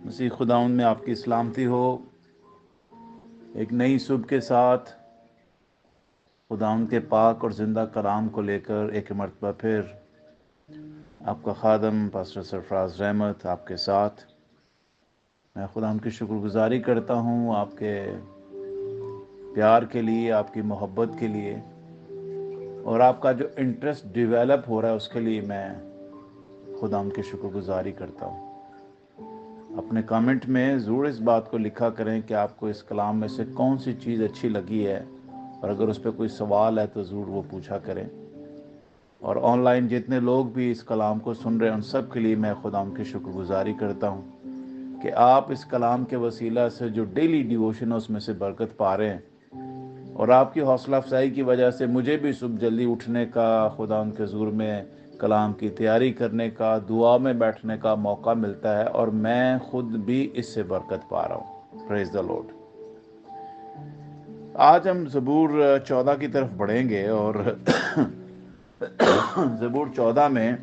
मसीह खुदाउन में आपकी सलामती हो। एक नई सुबह के साथ खुदाउन के पाक और ज़िंदा कलाम को लेकर एक मरतबा फिर आपका खादम पास्टर सरफराज रहमत आपके साथ। मैं खुदाउन की शुक्रगुजारी करता हूँ आपके प्यार के लिए, आपकी मोहब्बत के लिए और आपका जो इंटरेस्ट डेवलप हो रहा है उसके लिए मैं खुदाउन की शुक्रगुजारी करता हूँ। अपने कमेंट में ज़रूर इस बात को लिखा करें कि आपको इस कलाम में से कौन सी चीज़ अच्छी लगी है, और अगर उस पर कोई सवाल है तो ज़रूर वो पूछा करें। और ऑनलाइन जितने लोग भी इस कलाम को सुन रहे हैं उन सब के लिए मैं खुदा की शुक्रगुजारी करता हूँ कि आप इस कलाम के वसीला से जो डेली डिवोशन है उसमें से बरकत पा रहे हैं, और आपकी हौसला अफजाई की वजह से मुझे भी सुबह जल्दी उठने का, खुदा के ज़ुर में कलाम की तैयारी करने का, दुआ में बैठने का मौका मिलता है, और मैं खुद भी इससे बरकत पा रहा हूँ। Praise the Lord. आज हम ज़बूर 14 की तरफ बढ़ेंगे और ज़बूर 14 में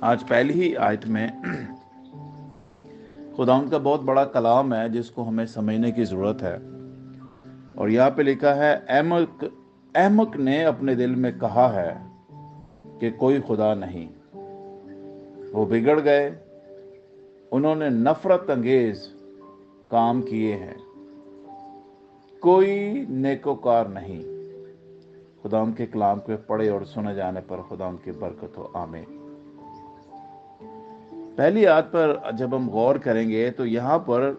आज पहली ही आयत में खुदावंद का बहुत बड़ा कलाम है जिसको हमें समझने की ज़रूरत है। और यहाँ पे लिखा है, अहमक ने अपने दिल में कहा है कि कोई खुदा नहीं। वो बिगड़ गए, उन्होंने नफरत अंगेज काम किए हैं, कोई नेकोकार नहीं। खुदा के कलाम के पढ़े और सुने जाने पर खुदा उनकी बरकत हो, आमीन। पहली आयत पर जब हम गौर करेंगे तो यहाँ पर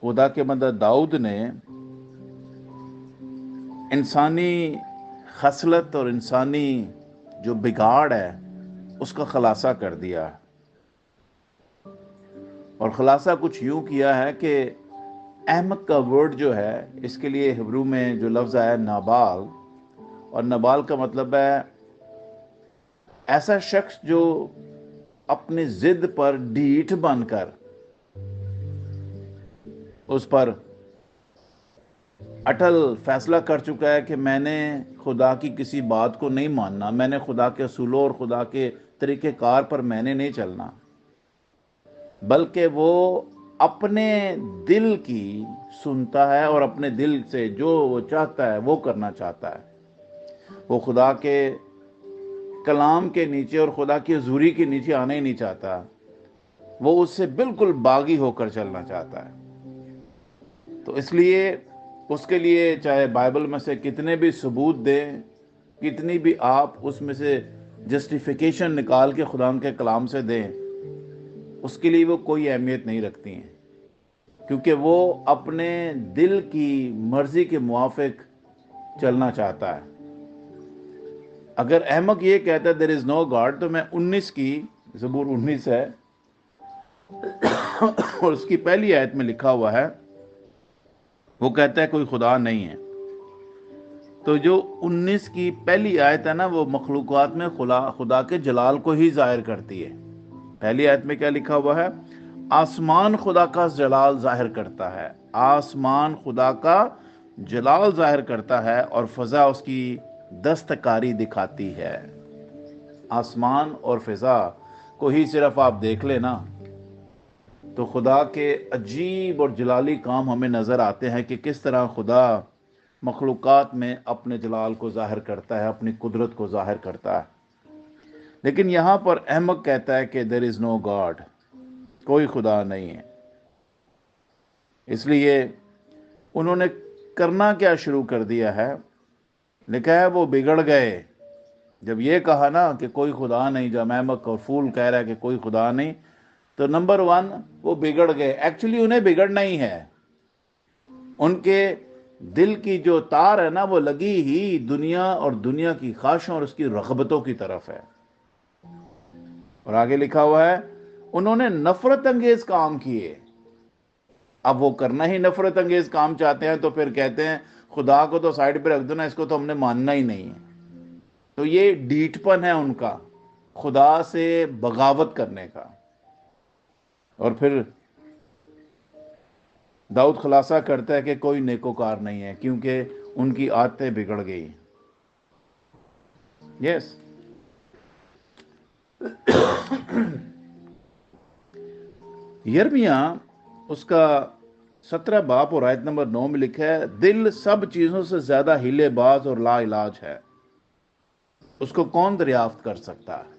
खुदा के बंदा दाऊद ने इंसानी खसलत और इंसानी जो बिगाड़ है उसका खुलासा कर दिया, और खुलासा कुछ यूं किया है कि अहमक का वर्ड जो है, इसके लिए हिब्रू में जो लफ्ज़ आया नाबाल, और नाबाल का मतलब है ऐसा शख्स जो अपनी जिद पर ढीठ बनकर उस पर अटल फैसला कर चुका है कि मैंने खुदा की किसी बात को नहीं मानना, मैंने खुदा के असूलों और खुदा के तरीक़ेकार पर मैंने नहीं चलना, बल्कि वो अपने दिल की सुनता है और अपने दिल से जो वो चाहता है वो करना चाहता है। वो खुदा के कलाम के नीचे और खुदा की हजूरी के नीचे आना ही नहीं चाहता, वो उससे बिल्कुल बागी होकर चलना चाहता है। तो इसलिए उसके लिए चाहे बाइबल में से कितने भी सबूत दें, कितनी भी आप उसमें से जस्टिफिकेशन निकाल के खुदा के कलाम से दें, उसके लिए वो कोई अहमियत नहीं रखती हैं, क्योंकि वो अपने दिल की मर्जी के मुआफिक चलना चाहता है। अगर अहमक ये कहता है देयर इज नो गॉड, तो मैं 19 की ज़बूर 19 है और उसकी पहली आयत में लिखा हुआ है, वो कहता है कोई खुदा नहीं है। तो जो 19 की पहली आयत है ना, वो मखलूकात में खुदा के जलाल को ही जाहिर करती है। पहली आयत में क्या लिखा हुआ है? आसमान खुदा का जलाल जाहिर करता है, आसमान खुदा का जलाल जाहिर करता है और फ़ज़ा उसकी दस्तकारी दिखाती है। आसमान और फ़ज़ा को ही सिर्फ आप देख लेना तो खुदा के अजीब और जलाली काम हमें नज़र आते हैं कि किस तरह खुदा मखलूकात में अपने जलाल को जाहिर करता है, अपनी कुदरत को जाहिर करता है। लेकिन यहाँ पर अहमक कहता है कि देयर इज़ नो गॉड, कोई खुदा नहीं है। इसलिए उन्होंने करना क्या शुरू कर दिया है? लिखा है वो बिगड़ गए। जब ये कहा ना कि कोई खुदा नहीं, जब अहमक और फूल कह रहा है कि कोई खुदा नहीं, तो नंबर 1 वो बिगड़ गए। एक्चुअली उन्हें बिगड़ना ही है। उनके दिल की जो तार है ना, वो लगी ही दुनिया और दुनिया की ख्वाहिशों और उसकी रग़बतों की तरफ है। और आगे लिखा हुआ है, उन्होंने नफरत अंगेज काम किए। अब वो करना ही नफरत अंगेज काम चाहते हैं, तो फिर कहते हैं खुदा को तो साइड पे रख दो ना, इसको तो हमने मानना ही नहीं है। तो ये ढीठपन है उनका, खुदा से बगावत करने का। और फिर दाऊद खुलासा करता है कि कोई नेकोकार नहीं है, क्योंकि उनकी आदतें बिगड़ गई। यस, यिर्मयाह उसका 17 बाब और आयत नंबर 9 में लिखा है, दिल सब चीजों से ज्यादा हीलेबाज और ला इलाज है, उसको कौन दरियाफ्त कर सकता है।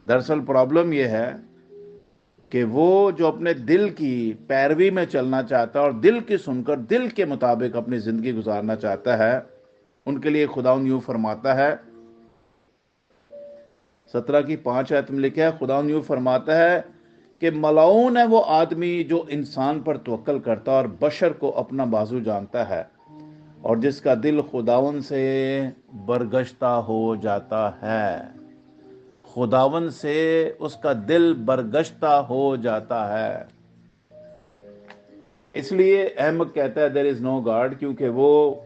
दरअसल प्रॉब्लम यह है कि वो जो अपने दिल की पैरवी में चलना चाहता है और दिल की सुनकर दिल के मुताबिक अपनी जिंदगी गुजारना चाहता है, उनके लिए खुदावंद यूं फरमाता है, 17 की 5 आयत में लिखा है, खुदावंद यूं फरमाता है कि मलाऊन है वो आदमी जो इंसान पर तवक्कल करता है और बशर को अपना बाजू जानता है, और जिसका दिल खुदावंद से बरगश्ता हो जाता है। खुदावंद से उसका दिल बरगश्ता हो जाता है। इसलिए अहमद कहता है देयर इज नो गॉड, क्योंकि वो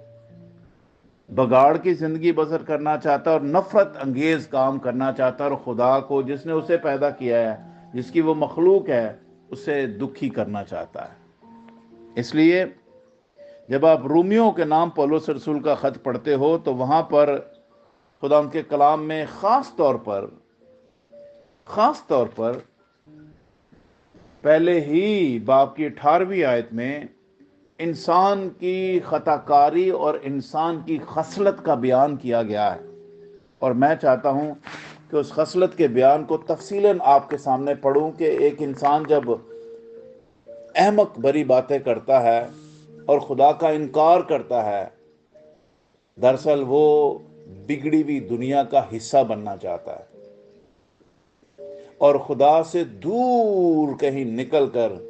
बगाड़ की जिंदगी बसर करना चाहता है और नफरत अंगेज काम करना चाहता है, और खुदा को जिसने उसे पैदा किया है, जिसकी वो मखलूक है, उसे दुखी करना चाहता है। इसलिए जब आप रोमियो के नाम पौलुस रसूल का खत पढ़ते हो तो वहां पर खुदा के कलाम में खास तौर पर पहले ही बाब की 18वीं आयत में इंसान की खताकारी और इंसान की खसलत का बयान किया गया है। और मैं चाहता हूं कि उस खसलत के बयान को तफसीलन आपके सामने पढ़ूं कि एक इंसान जब अहमक भरी बातें करता है और खुदा का इनकार करता है, दरअसल वो बिगड़ी हुई दुनिया का हिस्सा बनना चाहता है और खुदा से दूर कहीं निकलकर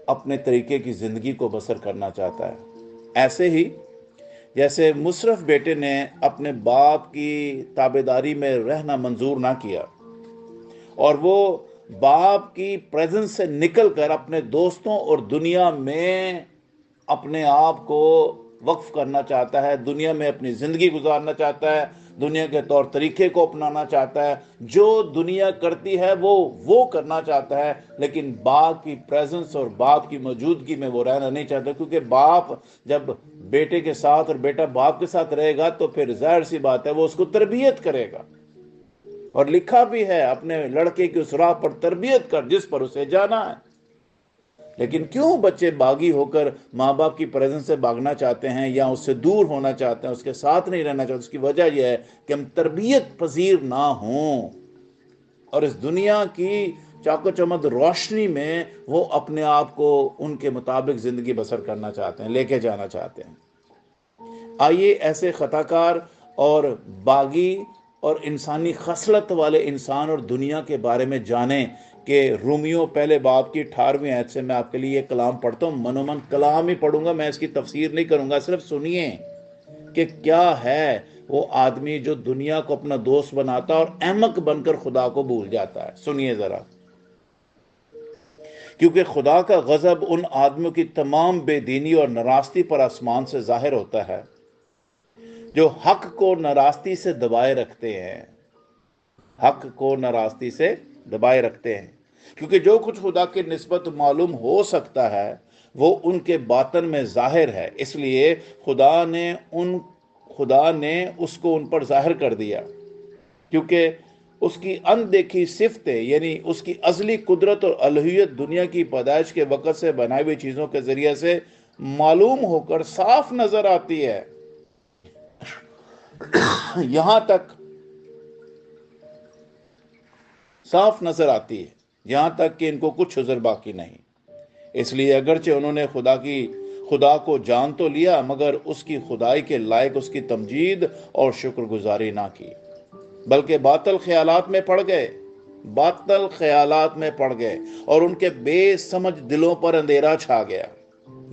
अपने तरीके की जिंदगी को बसर करना चाहता है। ऐसे ही जैसे मुशरफ बेटे ने अपने बाप की ताबेदारी में रहना मंजूर ना किया और वो बाप की प्रेजेंस से निकलकर अपने दोस्तों और दुनिया में अपने आप को वक्फ करना चाहता है, दुनिया में अपनी जिंदगी गुजारना चाहता है, दुनिया के तौर तरीके को अपनाना चाहता है, जो दुनिया करती है वो करना चाहता है, लेकिन बाप की प्रेजेंस और बाप की मौजूदगी में वो रहना नहीं चाहता, क्योंकि बाप जब बेटे के साथ और बेटा बाप के साथ रहेगा तो फिर जाहिर सी बात है वो उसको तरबियत करेगा। और लिखा भी है, अपने लड़के की उस राह पर तरबियत कर जिस पर उसे जाना है। लेकिन क्यों बच्चे बागी होकर माँ बाप की प्रेजेंस से भागना चाहते हैं या उससे दूर होना चाहते हैं, उसके साथ नहीं रहना चाहते? उसकी वजह यह है कि हम तरबियत पजीर ना हों और इस दुनिया की चाको चमद रोशनी में वो अपने आप को उनके मुताबिक जिंदगी बसर करना चाहते हैं, लेके जाना चाहते हैं। आइए ऐसे खताकार और बागी और इंसानी खसलत वाले इंसान और दुनिया के बारे में जानें कि रोमियो पहले बाब की 18वीं आयत से मैं आपके लिए कलाम पढ़ता हूँ। मनोमन कलाम ही पढ़ूंगा, मैं इसकी तफसीर नहीं करूंगा, सिर्फ सुनिए कि क्या है वो आदमी जो दुनिया को अपना दोस्त बनाता है और अहमक बनकर खुदा को भूल जाता है। सुनिए जरा, क्योंकि खुदा का गजब उन आदमियों की तमाम बेदीनी और नाराजगी पर आसमान से जाहिर होता है जो हक को नाराजगी से दबाए रखते हैं, हक को नाराजगी से दबाए रखते हैं, क्योंकि जो कुछ खुदा की निस्बत मालूम हो सकता है वो उनके बातन में जाहिर है, इसलिए खुदा ने उसको उन पर जाहिर कर दिया, क्योंकि उसकी अनदेखी सिफतें यानी उसकी अजली कुदरत और अलहियत दुनिया की पैदाइश के वक़्त से बनाई हुई चीजों के जरिए से मालूम होकर साफ नजर आती है। यहां तक साफ नजर आती है यहां तक कि इनको कुछ उज़र बाकी नहीं। इसलिए अगरचे उन्होंने खुदा को जान तो लिया, मगर उसकी खुदाई के लायक उसकी तमजीद और शुक्रगुजारी ना की, बल्कि बातल ख्यालात में पड़ गए और उनके बेसमझ दिलों पर अंधेरा छा गया।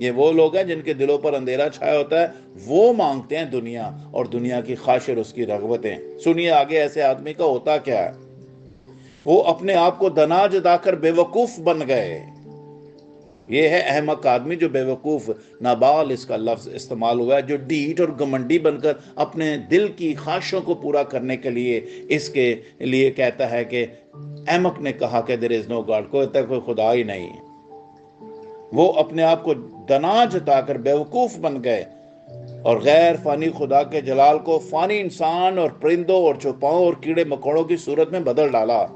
ये वो लोग हैं जिनके दिलों पर अंधेरा छाया होता है, वो मांगते हैं दुनिया और दुनिया की ख्वाहिश और उसकी रगबतें। सुनिए आगे ऐसे आदमी का होता क्या है। वो अपने आप को दनाज दाकर बेवकूफ बन गए। ये है अहमक आदमी जो बेवकूफ, नाबाल इसका लफ्ज इस्तेमाल हुआ है, जो ढीठ और घमंडी बनकर अपने दिल की ख्वाहिशों को पूरा करने के लिए इसके लिए कहता है कि अहमक ने कहा कि देयर इज नो गॉड, कोई खुदा ही नहीं। वो अपने आप को दना जताकर बेवकूफ बन गए और गैर फानी खुदा के जलाल को फानी इंसान और परिंदों और चौपाओं और कीड़े मकोड़ों की सूरत में बदल डाला।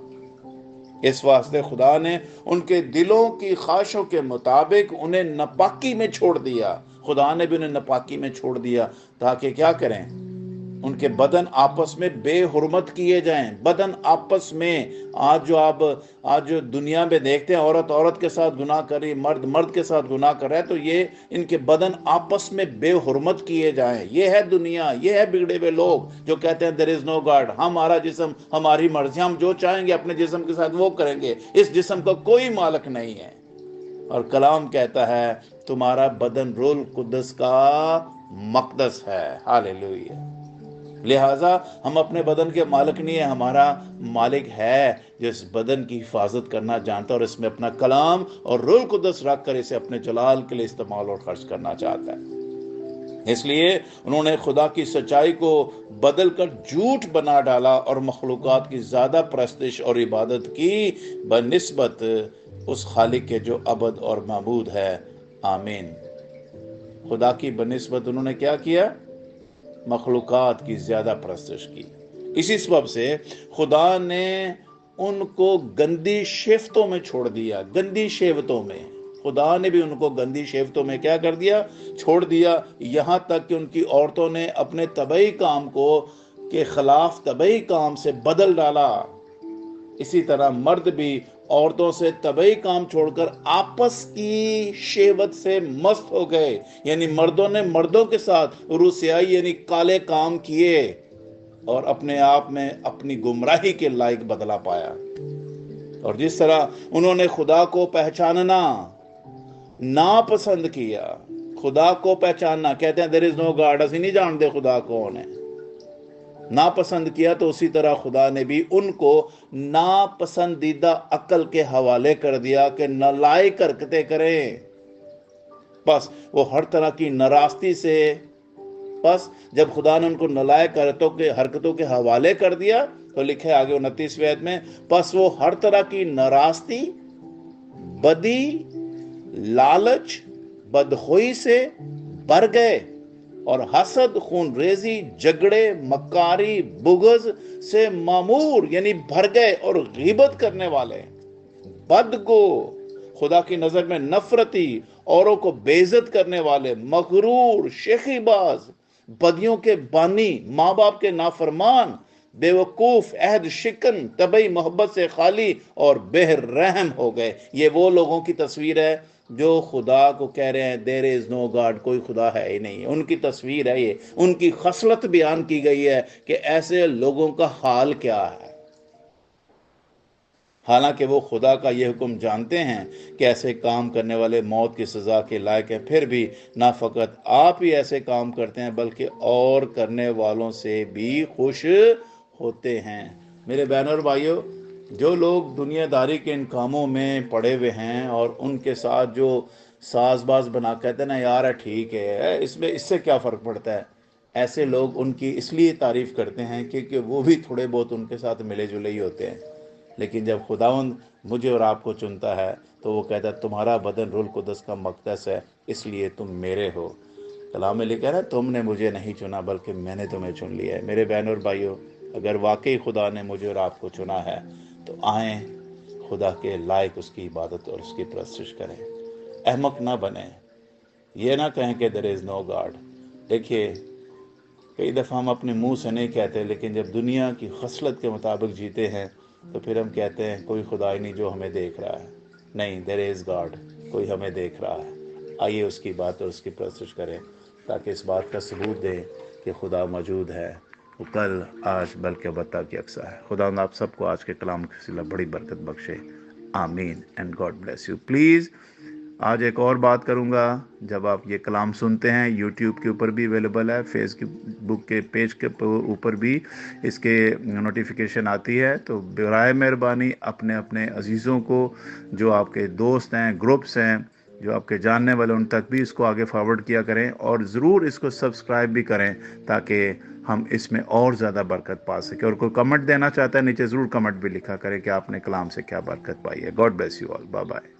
اس واسطے خدا نے ان کے دلوں کی خواہشوں کے مطابق انہیں ناپاکی میں چھوڑ دیا. خدا نے بھی انہیں ناپاکی میں چھوڑ دیا تاکہ کیا کریں؟ ان کے بدن آپس میں بے حرمت کیے جائیں. بدن آپس میں آج جو دنیا میں دیکھتے ہیں عورت کے ساتھ گناہ کر رہی، مرد کے ساتھ گناہ کر رہا ہے، تو یہ ان کے بدن آپس میں بے حرمت کیے جائیں. یہ ہے دنیا، یہ ہے بگڑے ہوئے لوگ جو کہتے ہیں there is no God. ہمارا جسم ہماری مرضی، ہم جو چاہیں گے اپنے جسم کے ساتھ وہ کریں گے. اس جسم کا کوئی مالک نہیں ہے. اور کلام کہتا ہے تمہارا بدن روح القدس کا مقدس ہے. ہاللیلویہ. لہٰذا ہم اپنے بدن کے مالک نہیں ہیں، ہمارا مالک ہے جو اس بدن کی حفاظت کرنا جانتا ہے اور اس میں اپنا کلام اور روح القدس رکھ کر اسے اپنے جلال کے لیے استعمال اور خرچ کرنا چاہتا ہے. اس لیے انہوں نے خدا کی سچائی کو بدل کر جھوٹ بنا ڈالا اور مخلوقات کی زیادہ پرستش اور عبادت کی بنسبت اس خالق کے جو ابد اور معبود ہے. آمین. خدا کی بنسبت انہوں نے کیا کیا؟ مخلوقات کی زیادہ پرستش کی. اسی سبب سے خدا نے ان کو گندی شیفتوں میں چھوڑ دیا. گندی شیفتوں میں خدا نے بھی ان کو گندی شیفتوں میں کیا کر دیا؟ چھوڑ دیا. یہاں تک کہ ان کی عورتوں نے اپنے طبعی کام کو کے خلاف طبعی کام سے بدل ڈالا. اسی طرح مرد بھی عورتوں سے طبعی کام چھوڑ کر آپس کی شہوت سے مست ہو گئے. یعنی مردوں نے مردوں کے ساتھ روسیائی یعنی کالے کام کیے اور اپنے آپ میں اپنی گمراہی کے لائق بدلا پایا. اور جس طرح انہوں نے خدا کو پہچاننا ناپسند کیا. خدا کو پہچاننا، کہتے ہیں there is no God، اسی نہیں جانتے خدا کون ہے، ناپسند کیا. تو اسی طرح خدا نے بھی ان کو ناپسندیدہ عقل کے حوالے کر دیا کہ نالائق حرکتیں کریں. بس وہ ہر طرح کی ناراستی سے، بس جب خدا نے ان کو نالائق حرکتوں کے حوالے کر دیا تو لکھے آگے 29ویں آیت میں، پس وہ ہر طرح کی ناراستی، بدی، لالچ، بدخوئی سے بھر گئے اور حسد، خون ریزی، جھگڑے، مکاری، بغض سے معمور یعنی بھر گئے اور غیبت کرنے والے، بدگو، خدا کی نظر میں نفرتی، اوروں کو بے عزت کرنے والے، مغرور، شیخی باز، بدیوں کے بانی، ماں باپ کے نافرمان، بے وقوف، عہد شکن، طبعی محبت سے خالی اور بے رحم ہو گئے. یہ وہ لوگوں کی تصویر ہے جو خدا کو کہہ رہے ہیں there is no God، کوئی خدا ہے ہی نہیں. ان کی تصویر ہے یہ، ان کی خصلت بیان کی گئی ہے کہ ایسے لوگوں کا حال کیا ہے. حالانکہ وہ خدا کا یہ حکم جانتے ہیں کہ ایسے کام کرنے والے موت کی سزا کے لائق ہیں، پھر بھی نہ فقط آپ ہی ایسے کام کرتے ہیں بلکہ اور کرنے والوں سے بھی خوش ہوتے ہیں. میرے بہنوں اور بھائیوں، جو لوگ دنیا داری کے ان کاموں میں پڑے ہوئے ہیں اور ان کے ساتھ جو ساز باز بنا کہتے ہیں نا یار ٹھیک ہے، اس سے کیا فرق پڑتا ہے، ایسے لوگ ان کی اس لیے تعریف کرتے ہیں کہ وہ بھی تھوڑے بہت ان کے ساتھ ملے جلے ہی ہوتے ہیں. لیکن جب خداوند مجھے اور آپ کو چنتا ہے تو وہ کہتا ہے تمہارا بدن روح القدس کا مقدس ہے، اس لیے تم میرے ہو. کلام میں لکھا ہے تم نے مجھے نہیں چنا بلکہ میں نے تمہیں چن لیا ہے. میرے بہنوں اور بھائیوں، اگر واقعی خدا نے مجھے اور آپ کو چنا ہے تو آئیں خدا کے لائق اس کی عبادت اور اس کی پرستش کریں. احمق نہ بنیں، یہ نہ کہیں کہ there is no God. دیکھیے کئی دفعہ ہم اپنے منہ سے نہیں کہتے، لیکن جب دنیا کی خصلت کے مطابق جیتے ہیں تو پھر ہم کہتے ہیں کوئی خدا ہی نہیں جو ہمیں دیکھ رہا ہے. نہیں، there is God، کوئی ہمیں دیکھ رہا ہے. آئیے اس کی بات اور اس کی پرستش کریں تاکہ اس بات کا ثبوت دیں کہ خدا موجود ہے، وہ کل، آج، بلکہ ابد کی یکساں ہے. خدا آپ سب کو آج کے کلام کے سلسلہ بڑی برکت بخشے. آمین and God bless you. Please آج ایک اور بات کروں گا، جب آپ یہ کلام سنتے ہیں یوٹیوب کے اوپر بھی اویلیبل ہے، فیس بک کے پیج کے اوپر بھی اس کے نوٹیفیکیشن آتی ہے، تو برائے مہربانی اپنے اپنے عزیزوں کو، جو آپ کے دوست ہیں، گروپس ہیں، جو آپ کے جاننے والے، ان تک بھی اس کو آگے فارورڈ کیا کریں اور ضرور اس کو سبسکرائب بھی کریں تاکہ ہم اس میں اور زیادہ برکت پا سکیں. اور کوئی کمنٹ دینا چاہتا ہے نیچے ضرور کمنٹ بھی لکھا کریں کہ آپ نے کلام سے کیا برکت پائی ہے. God bless you all. Bye bye.